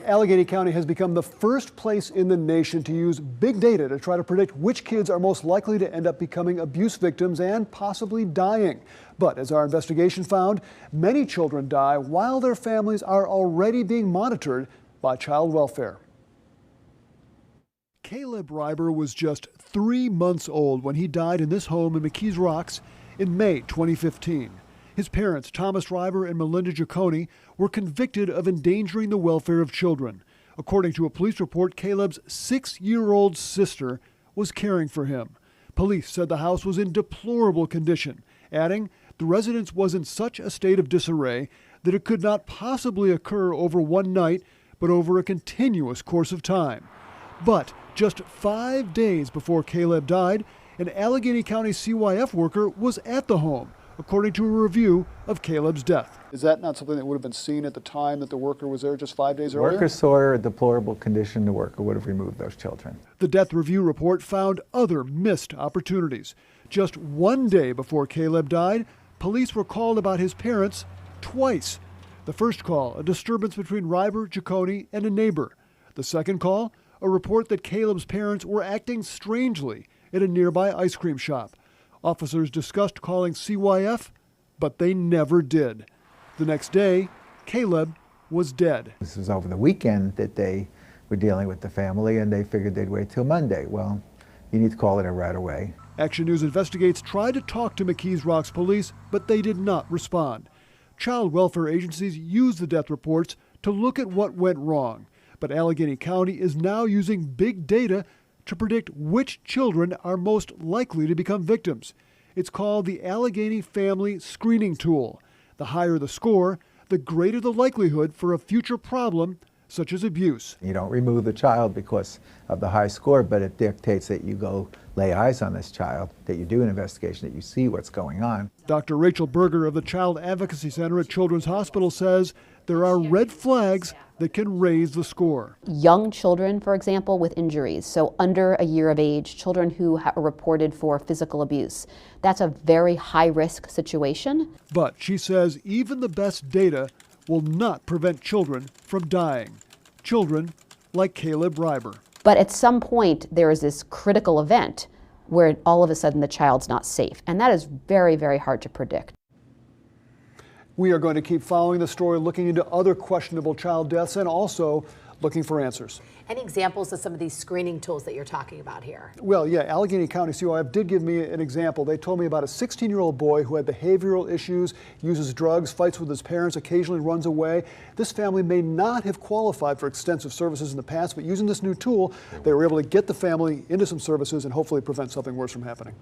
Allegheny County has become the first place in the nation to use big data to try to predict which kids are most likely to end up becoming abuse victims and possibly dying. But as our investigation found, many children die while their families are already being monitored by child welfare. Caleb Reiber was just 3 months old when he died in this home in McKees Rocks in May 2015. His parents, Thomas Reiber and Melinda Giacone, were convicted of endangering the welfare of children. According to a police report, Caleb's 6-year-old sister was caring for him. Police said the house was in deplorable condition, adding the residence was in such a state of disarray that it could not possibly occur over one night, but over a continuous course of time. But just 5 days before Caleb died, an Allegheny County CYF worker was at the home, according to a review of Caleb's death. Is that not something that would have been seen at the time that the worker was there just 5 days earlier? The worker saw a deplorable condition. The worker would have removed those children. The death review report found other missed opportunities. Just 1 day before Caleb died, police were called about his parents twice. The first call, a disturbance between Reiber, Giacone, and a neighbor. The second call, a report that Caleb's parents were acting strangely at a nearby ice cream shop. Officers discussed calling CYF, but they never did. The next day, Caleb was dead. This was over the weekend that they were dealing with the family, and they figured they'd wait till Monday. Well, you need to call it in right away. Action News Investigates tried to talk to McKees Rocks police, but they did not respond. Child welfare agencies use the death reports to look at what went wrong, but Allegheny County is now using big data to predict which children are most likely to become victims. It's called the Allegheny Family Screening Tool. The higher the score, the greater the likelihood for a future problem such as abuse. You don't remove the child because of the high score, but it dictates that you go lay eyes on this child, that you do an investigation, that you see what's going on. Dr. Rachel Berger of the Child Advocacy Center at Children's Hospital says there are red flags that can raise the score. Young children, for example, with injuries, so under a year of age, children who are reported for physical abuse. That's a very high-risk situation. But she says even the best data will not prevent children from dying. Children like Caleb Reiber. But at some point, there is this critical event where all of a sudden the child's not safe. And that is very, very hard to predict. We are going to keep following the story, looking into other questionable child deaths and also looking for answers. Any examples of some of these screening tools that you're talking about here? Well, yeah, Allegheny County CYF did give me an example. They told me about a 16-year-old boy who had behavioral issues, uses drugs, fights with his parents, occasionally runs away. This family may not have qualified for extensive services in the past, but using this new tool, they were able to get the family into some services and hopefully prevent something worse from happening.